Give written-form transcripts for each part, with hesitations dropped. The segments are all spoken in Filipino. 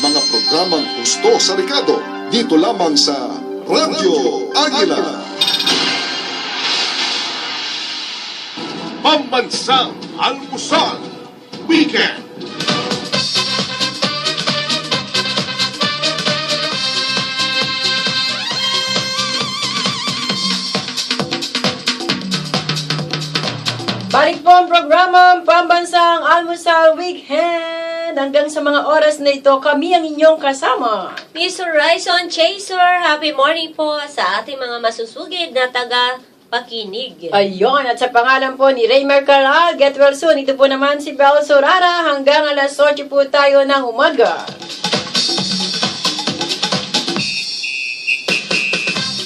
mga programang gusto sa Ricardo dito lamang sa Radyo Aguila. Pambansang Almusal Weekend. Balik po ang programang Pambansang Almusal Weekend. Hanggang sa mga oras na ito, kami ang inyong kasama. Miss Horizon Chaser, happy morning po sa ating mga masusugid na taga-pakinig. Ayun, at sa pangalan po ni Raymer Caral, get well soon. Ito po naman si Bel Sorara. Hanggang alas 8 po tayo ng umaga.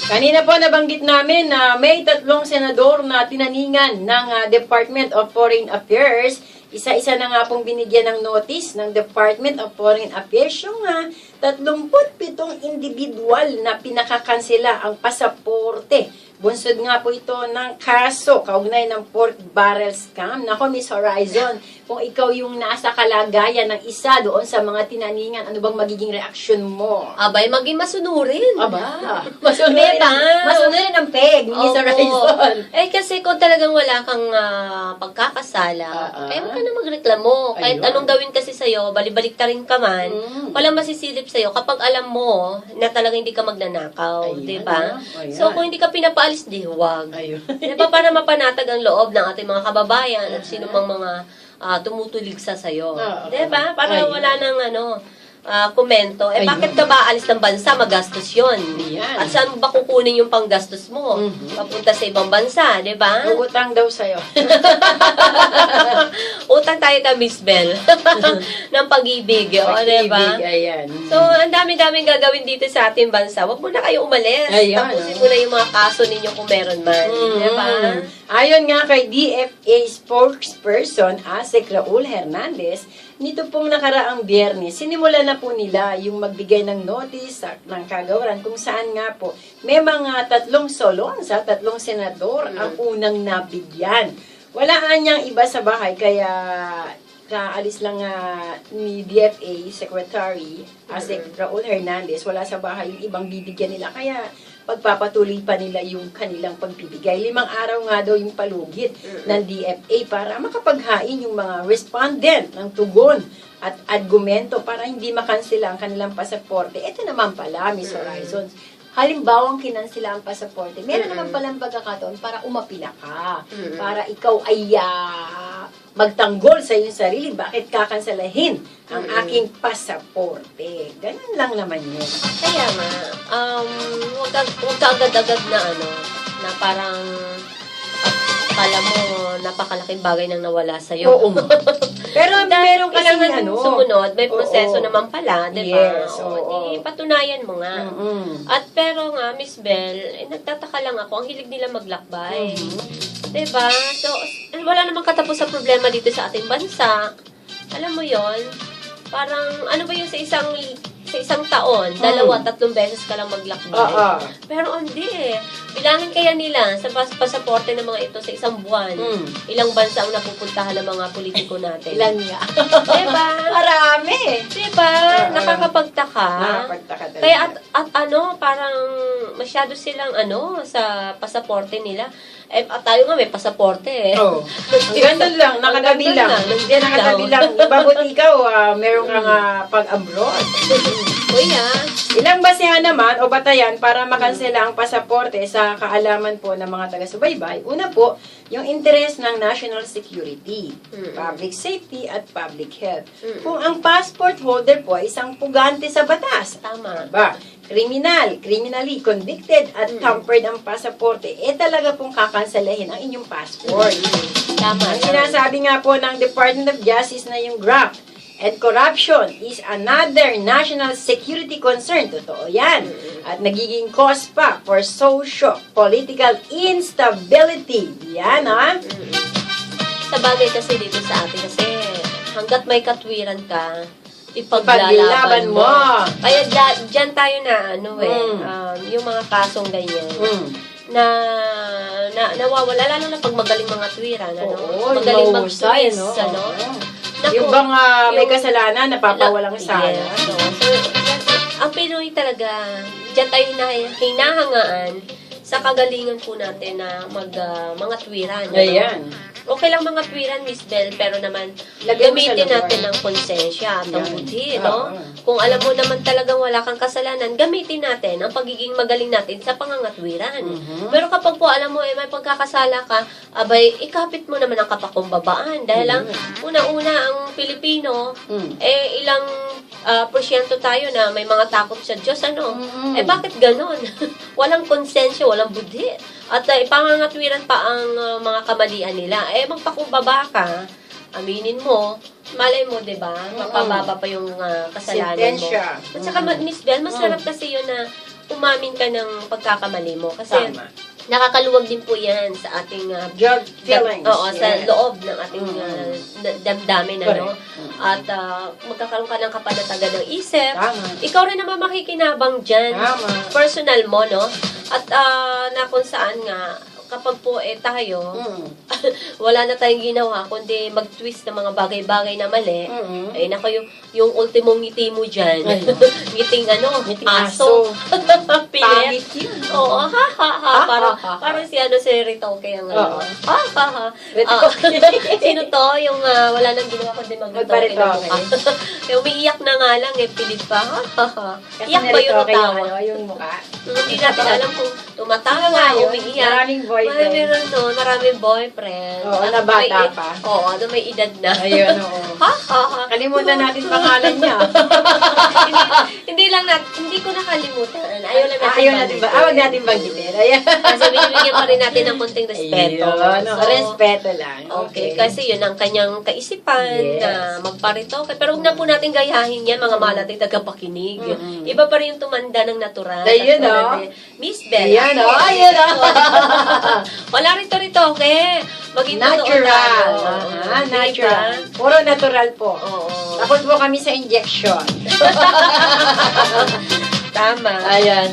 Kanina po nabanggit namin na may 3 senador na tinaningan ng Department of Foreign Affairs. Isa-isa na nga pong binigyan ng notice ng Department of Foreign Affairs yung 37 individual na pinakakansela ang pasaporte. Bunsod nga po ito ng kaso kaugnay ng pork barrel scam. Nako, Miss Horizon, kung ikaw yung nasa kalagayan ng isa doon sa mga tinaningan, ano bang magiging reaksyon mo? Abay, maging masunurin. Aba, masunurin, Diba? masunurin ang peg, Miss Opo. Horizon. Eh, kasi kung talagang wala kang pagkakasala, wag ka na magreklamo. Kahit Ayun. anong gawin kasi sa'yo, balibalik ta rin ka man, walang masisilip sa'yo kapag alam mo na talagang hindi ka magnanakaw. Ayun, Diba? ayan. So, kung hindi ka pinapaalis, di huwag. Ayun. Diba? Para mapanatag ang loob ng ating mga kababayan at sino mang mga tumutulig sa sayo. Diba? Para Ayun. wala nang komento. Eh, Ayun. bakit ka ba alis ng bansa? Magastos yun. Yan. At saan mo ba kukunin yung panggastos mo? Papunta sa ibang bansa, di ba? Utang daw sa'yo. Utang tayo ka, Miss Bell. ng pag-ibig. O, di ba? Pag-ibig, ayan. So, ang dami-daming gagawin dito sa ating bansa. Huwag mo na kayo umalis. Ayan, Tapusin mo na yung mga kaso ninyo kung meron man. Di ba? Ayon nga kay DFA spokesperson Asek Raul Hernandez, nito pong nakaraang Biyernes, sinimula na po nila yung magbigay ng notice ng kagawaran kung saan nga po may mga 3 solon sa 3 senador ang unang nabigyan. Wala niyang iba sa bahay, kaya kaalis lang ni DFA Secretary Asek Raul Hernandez, wala sa bahay yung ibang bibigyan nila, kaya pagpapatuloy pa nila yung kanilang pagbibigay. 5 araw nga daw yung palugit ng DFA para makapaghain yung mga respondent ng tugon at argumento para hindi makansela ang kanilang pasaporte. Ito naman pala, Miss Horizons, halimbawang kinansela ang pasaporte, meron naman palang pagkakataon para umapila ka. Para ikaw ay magtanggol sa iyong sarili. Bakit kakanselahin ang aking pasaporte? Ganun lang naman yun. Kaya nga, huwag ka agad-agad na na parang akala mo napakalaking bagay nang nawala sa'yo. Oo. Pero meron kasi kailangan sumunod, may proseso Oo. naman pala, di ba? Yes, Oo. Di, patunayan mo nga. At pero nga, Miss Bell, nagtataka lang ako, ang hilig nila maglakbay. Di ba? So, wala namang katapos sa problema dito sa ating bansa. Alam mo yon, parang, ano ba yun sa isang taon, 2, 3 beses ka lang maglakbay. Pero hindi eh. Bilangin kaya nila sa pasaporte ng mga ito sa isang buwan. Ilang bansa ang napupuntahan ng mga politiko natin. Ilan niya? Diba? Marami. Diba? Nakakapagtaka. Nakakapagtaka talaga. Kaya at parang masyado silang sa pasaporte nila. Eh, tayo nga may pasaporte eh. Oh. Ganun lang, nakatabi lang. Hindi, nakatabi lang. Ibabuti ikaw, meron kang pag-abroad. Kuya, Ilang basehan naman o batayan para makansela ang pasaporte sa kaalaman po ng mga taga-subaybay? Una po, yung interest ng national security, public safety at public health. Kung ang passport holder po ay isang pugante sa batas, tama. ba, criminally convicted at tampered ang pasaporte, talaga pong kakanselahin ang inyong passport. Tama. Ang sinasabi nga po ng Department of Justice na yung graft and corruption is another national security concern. Totoo yan. At nagiging cause pa for socio-political instability. Yan, Sa bagay kasi dito sa atin kasi hanggat may katwiran ka, ipaglalaban mo. Kaya dyan tayo na yung mga kasong ganyan. Na nawawala, lalo na pag magaling mga tuwiran, Oo, magaling mahusay, mag-twist, Naku, Yung bang may yung- kasalanan, napapawalang sala. Yes. So, ang Pinoy talaga, diyan tayo hinahangaan sa kagalingan po natin na mga tuwiran. Ayan. Okay lang mga tuwiran, Miss Bell, pero naman Lagyan mo sa gamitin lugar. natin ng konsensya at ang Yan. buti, no? Oo. Kung alam mo naman talagang wala kang kasalanan, gamitin natin ang pagiging magaling natin sa pangangatwiran. Mhm. Pero kapag po alam mo, may pagkakasala ka, abay, ikapit mo naman ang kapakumbabaan. Dahil lang, una-una, ang Pilipino, ilang porsyento tayo na may mga takot sa Diyos, ano? Mhm. Bakit ganon? Walang konsensya, walang budhi. At ipangangatwiran pa ang mga kamalian nila. Magpakumbaba ka, aminin mo, malay mo, di ba? Mapababa pa yung kasalanan Sentensya. mo. At saka, Miss Bell, masarap kasi yun na umamin ka ng pagkakamali mo. Kasi, Tama. nakakaluwag din po yan sa ating Drug feelings. Oo, sa Yes. loob ng ating damdamin, ano? Correct. At magkakaroon ka ng kapanatagan ng isip. Tama. Ikaw rin naman makikinabang dyan. Tama. Personal mo, no? At na kung saan nga, kapag po tayo, wala na tayong ginawa, kundi mag-twist ng mga bagay-bagay na mali, ay nako, yung ultimong ngiti mo dyan, ngiting Ngiting aso. Pilit. Pangit yun. Oo, ha, ha, ha. Parang si Ritoke ang Oo. ha, ha, ha. Ritoke. Sino to? Yung wala nang ginawa kundi mag-ritoke na Magpa-ritoke. mukha. Umiiyak na nga lang, pilit pa. Ha, ha, ha. Kasi Iyak ba yun o niritoke yung, tawa? yung mukha. Hindi natin alam kung tumatawa Ano nga o yun? umiiyak. Maraming boyfriend. Meron doon, maraming boyfriend. Oo, At na bata may- pa. Oo, na may edad na. Ayun, oo. Ha, ha, ha. Kalimutan natin pangalan niya. hindi ko nakalimutan. Ayaw lang natin. Ayaw natin ba? Huwag natin banggitin. Ayan. Kasi binibigyan pa rin natin ng konting respeto. Ayun, So, respeto lang. okay, kasi yun ang kanyang kaisipan Yes. na magparitoke. Pero huwag na po natin gayahin yan, mga mahal nating tagapakinig. Iba pa rin yung tumanda ng natural. Ayun, Katulad oh. ni Miss Bell. Ayan, oh. Ayun, oh. Wala rin to-ritoke. Maging totoo Natural. tayo. Natural. Diba? Puro natural po. Oo. Takot po kami sa injection. Tama. Ayan.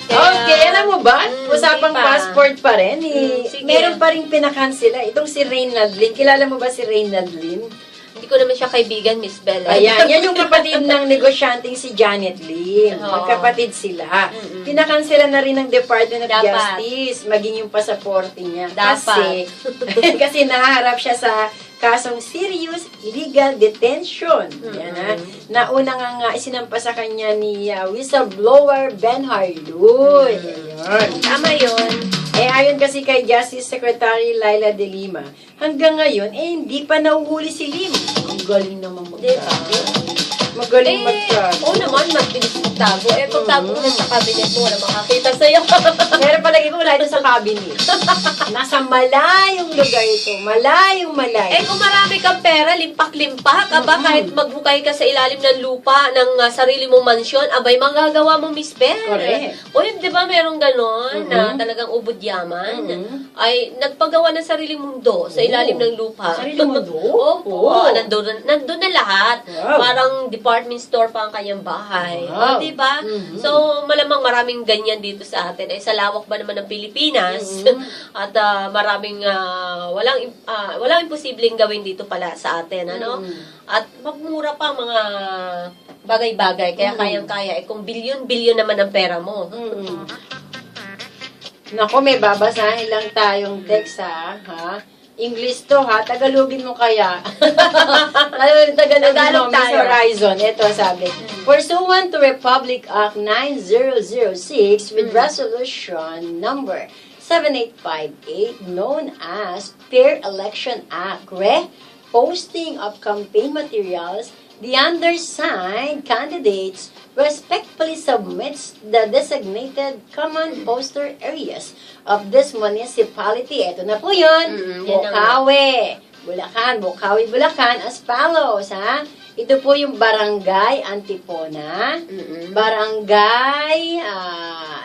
Kaya- Okay, alam mo ba? Usapang sige pa. passport pa rin. Sige. Meron pa rin pinakansela. Itong si Reynald Lim. Kilala mo ba si Reynald Lim? Hindi ko naman siya kaibigan, Miss Bella. Ayan, yan yung kapatid ng negosyanteng si Janet Lim. Oo. Magkapatid sila. Pinakansela na rin ng Department of Dapat. Justice, maging yung pasaporte niya. Dapat. Kasi nahaharap siya sa kasong serious illegal detention. Yan, ha? Nauna nga isinampas sa kanya ni whistleblower Ben Harloy. Ayun. Tama yun. Ayon kasi kay Justice Secretary Laila De Lima, hanggang ngayon, hindi pa nahuhuli si Lim. Ang galing naman magtago. Magaling magtago. Oo naman, mabilis magtago. Pagtago na sa cabinet mo, wala makakita sa'yo. Pero palagi ko wala ito sa cabinet. Nasa malayong lugar ito. Malayong malayo. Kung marami kang pera, limpak-limpak, aba, kahit maghukay ka sa ilalim ng lupa ng sarili mong mansyon, abay, magagawa mo, Miss Bell. Correct. O yun, di ba, merong ganon na talagang ubod yaman, ay nagpagawa ng sariling mundo sa ilalim ng lupa. Sariling mundo? Opo, nandun na lahat. Wow. Parang department store pa ang kanyang bahay. Wow. O, di ba? So, malamang maraming ganyan dito sa atin. Sa lawak ba naman ng Pilipinas? At maraming walang imposibleng gawin dito pala sa atin, ano? At magmura pa ang mga bagay-bagay, kaya kayang-kaya. Kung bilyon-bilyon naman ang pera mo. Naku, may babasahin lang tayong text, ha? English to, ha? Tagalogin mo kaya. Tagalog tayo. Horizon. Ito, sabi. Pursuant to Republic Act 9006 with Resolution number 7858 known as Fair Election Act, posting of campaign materials, the undersigned candidates respectfully submits the designated common poster areas of this municipality. Ito na po yun. Yan na Bukawi, Bulacan. Bukawi, Bulacan as follows, ha? Ito po yung Barangay Antipona. Barangay,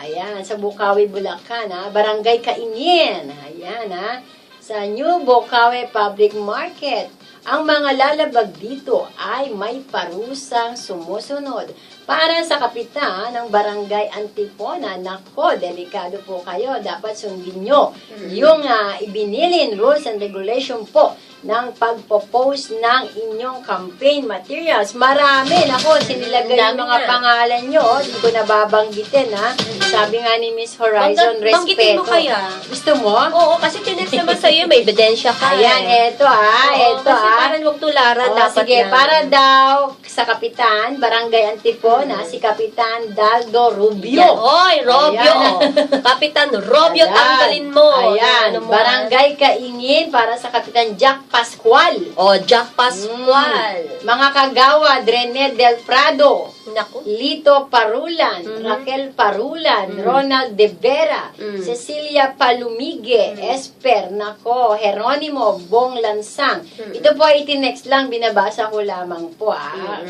ayan, sa Bukawi, Bulacan, ha? Barangay Kaingin, ayan, ha? Sa New Bukawi Public Market. Ang mga lalabag dito ay may parusang sumusunod. Para sa kapitan ng Barangay Antipona, nako, delikado po kayo. Dapat sundin nyo yung ibinilin rules and regulation po ng pagpo-post ng inyong campaign materials. Marami. Nako, sinilagay yung Dami mga na. pangalan nyo. Hindi ko nababanggitin, ha? Sabi nga ni Miss Horizon, Banggitin mo respeto. kaya? Gusto mo? Oo, kasi tinext naman sa'yo, may ebidensya ka. Ayan, eto Oo, eto kasi parang huwag tularan, O, dapat sige, lang. para daw sa Kapitan, Barangay Antipona, si Kapitan Daldo Rubio. Yan. Oy, Robio. Ayan. Kapitan Robio, Ayan. tanggalin mo. Ayan, Ano mo, Barangay Kaingin para sa Kapitan Jack Pascual. O, Jack Pascual. Mga kagawa, Drene Del Prado, Naku. Lito Parulan, Raquel Parulan, Ronald De Vera, Cecilia Palumige, Esper, nako, Jeronimo, Bong Lansang. Ito po ay itinext lang, binabasa ko lamang po.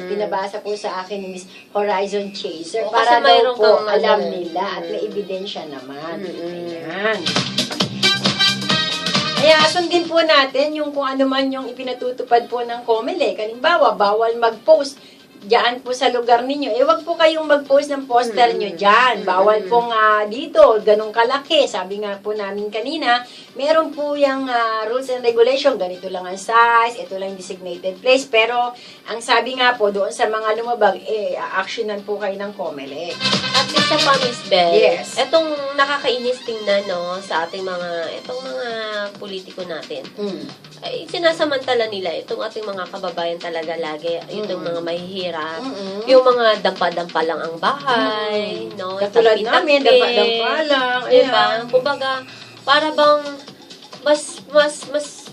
Binabasa po sa akin ni Miss Horizon Chaser O, para kasi mayroon daw po kang alam ano, nila at may ebidensya naman. Ayan. Kaya sundin po natin yung kung ano man yung ipinatutupad po ng COMELEC. Halimbawa, bawal mag-post diyan po sa lugar ninyo. Wag po kayong mag-post ng poster nyo diyan. Bawal pong dito, ganun kalaki. Sabi nga po namin kanina, meron po yung rules and regulation. Ganito lang ang size, ito lang yung designated place. Pero, ang sabi nga po, doon sa mga lumabag, actionan po kayo ng COMELEC. At isa pa, Miss Bell. Yes. Etong nakakainis tingnan, no, sa ating itong mga politiko natin. Ay, sinasamantala nila itong ating mga kababayan talaga lagi, itong mga mahihirap, yung mga dampa-dampa lang ang bahay, no? Katulad namin, dampa-dampa lang. Diba? Ayan. Kumbaga, para bang mas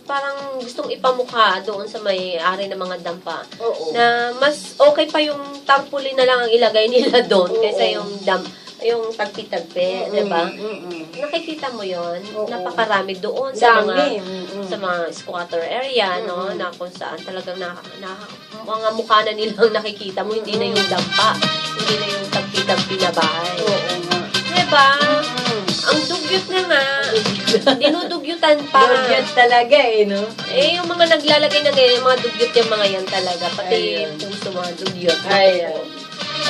parang gustong ipamukha doon sa may-ari ng mga dampa. Oo. Na mas okay pa yung tarpaulin na lang ang ilagay nila doon kaysa yung tagpi-tagpi, diba? Nakikita mo yon, Oo. napakarami doon sa Dami. sa mga squatter area, no, na kung saan talagang mga mukha na nilang nakikita mo, hindi na yung dampa, hindi na yung tagpi-tagpi na bahay. Oo nga. Diba? Ang dugyot na nga, dinudugyutan pa. Dugyot talaga no? Yung mga naglalagay na ganyan, yung mga dugyot yung mga yan talaga, pati Ayun. puso mga dugyot. Ayan.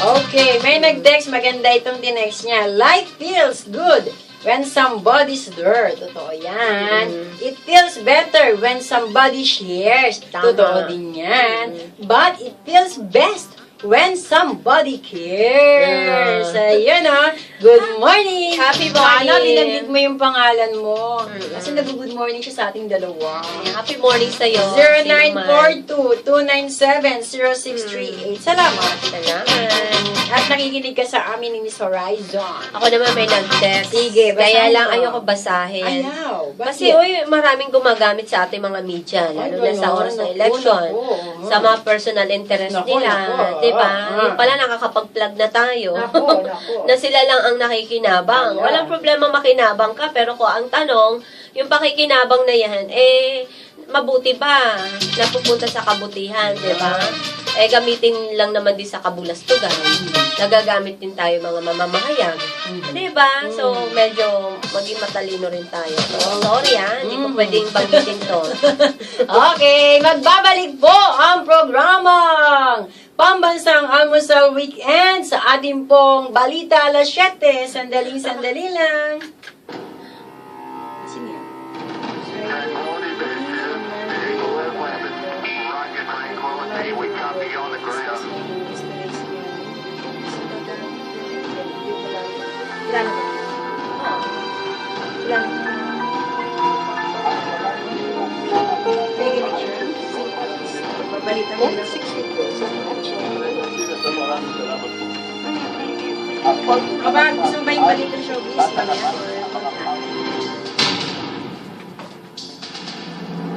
Okay, may nag-text. Maganda itong tinext niya. Life feels good when somebody's there. Totoo yan. It feels better when somebody shares. Tama. Totoo din yan. But it feels best when somebody cares. Ayun Good morning. Happy morning. Sana binanggit mo yung pangalan mo. Kasi nag-good morning siya sa ating dalawa. Happy morning sa'yo. 0942-297-0638. Salamat. Salamat. At nakikinig ka sa amin ni Miss Horizon. Ako naman may nag-text. Sige, basahin Kaya lang mo. ayoko basahin. Ayaw. Kasi, maraming gumagamit sa ating mga media, lalo na sa oras ng election. Sa mga personal interest nila. Diba? Yung pala nakakapag-plug na tayo. Nako. Na sila lang ang nakikinabang. Ayan. Walang problema makinabang ka, pero kung ang tanong, yung pakikinabang na yan, mabuti ba na pupunta sa kabutihan, di ba? Gamitin lang naman din sa kabulastugan. Nagagamit din tayo mga mamamahayag. Di ba? So, medyo maging matalino rin tayo. So, sorry hindi ko pwedeng banggitin to. Okay, magbabalik po ang programang Pambansang Almusal Weekend sa ating pong Balita alas 7. Sandaling-sandali lang. Sino yan? Ilan? Ilan? Balita mo na 60%. Aba, gusto mo ba yung balita showbiz?